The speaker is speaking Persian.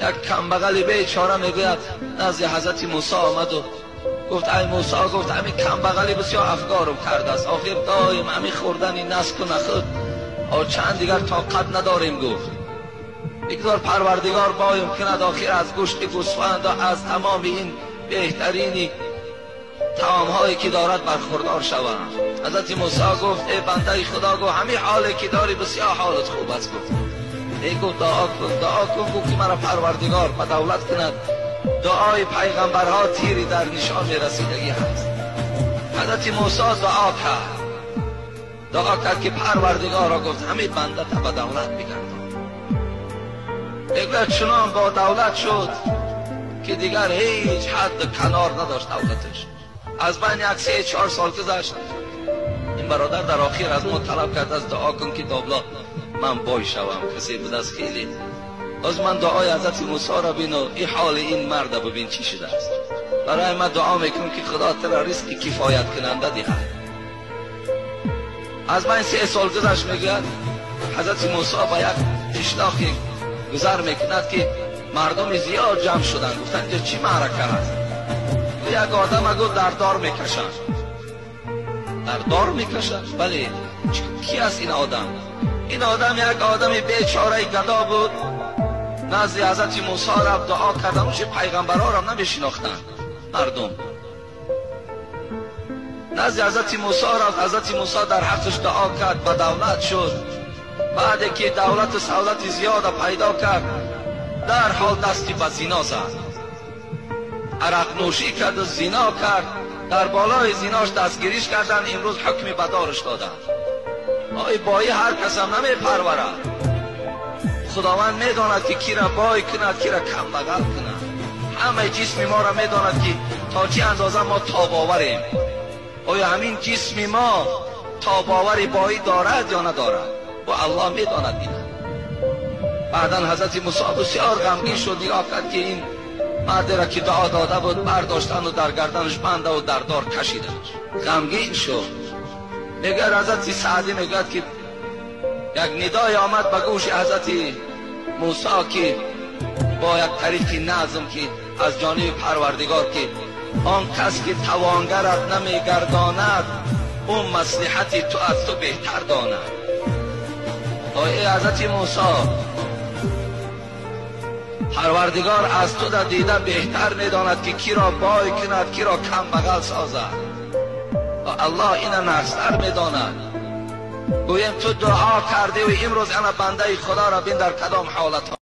یک کمبغلی بیچاره میگوید نزد حضرت موسی آمد و گفت ای موسی، گفت همین کمبغلی بسیار افگارم کرده است، آخر دایم همین خوردنی نسک و نخود چند دیگر طاقت نداریم. گفت بگذار پروردگار بایم کند آخر از گوشت گوسفند و از تمام این بهترینی طعام هایی که دارد برخوردار شوند. حضرت موسی گفت ای بنده خدا، گفت همین حالی که داری بسیار حالت خوب است. گفت ای گفت دعا کن گفت که مرا پروردگار به دولت کند. دعای پیغمبرها تیری در نشان رسیدگی هست. حضرت موسی دعا کرد که پروردگارا، گفت همین بنده تا به دولت بگردان. دیگر چنان با دولت شد که دیگر هیچ حد کنار نداشت دولتش. از بین یک 3-4 سال گذشت. این برادر در آخر از ما طلب کرد از دعا کن که دابلا من بای شوم، کسی بود از خیلی. از من دعای حضرت موسی را بین و این حال این مرد ببین چی شده است. برای من دعا میکنم که خدا ترا رزق کفایت کننده دهد. از من 3 سال گذشت. میگوید حضرت موسی با یک اشلاقی گذر میکند که مردم زیاد جمع شدن. گفتن اینجا چی معرکه هست؟ یک آدم گفت در دار میکشند. در دار میکشند؟ بله. کی است این آدم؟ این آدم یک آدم بیچاره گدا بود. نزد حضرت موسی رفت دعا کردن. اونش پیغمبرها را نمیشناختن مردم. نزد حضرت موسی رفت. حضرت موسی در حقش دعا کرد، به دولت شد. بعد که دولت و سعادت زیاد پیدا کرد، در حال دستی به زنا زد. عرق نوشی کرد و زنا کرد. در بالای زناش دستگیریش کردن. امروز حکم به دارش دادن. آی بایی هر کس هم نمی پروره. خداوند میداند که کی را بای کند، کی را کم بغل کند. همه جسم ما را میداند که تا چه اندازه ما تاباوریم. آیا همین جسم ما تاباوری بایی دارد یا ندارد؟ و الله میداند این. بعدا حضرت موسی بسیار غمگین شد. نگاه کرد که این مرد را که دعا داده بود برداشتن و در گردنش بنده و در دار کشیدن. غمگین شد. میگه حضرت سعدی میگه که یک ندای آمد به گوش حضرت موسی که با یک طریق نظم که از جانب پروردگار که آن کس که توانگرت نمیگرداند اون مصلحت تو از تو بهتر داند. ای حضرت موسی، پروردگار از تو در دیده بهتر میداند که کی را بای کند، کی را کم بغل سازد. الله این نحستر میداند. گویم تو دعا کرده و امروز انا بنده خدا را بین در کدام حالت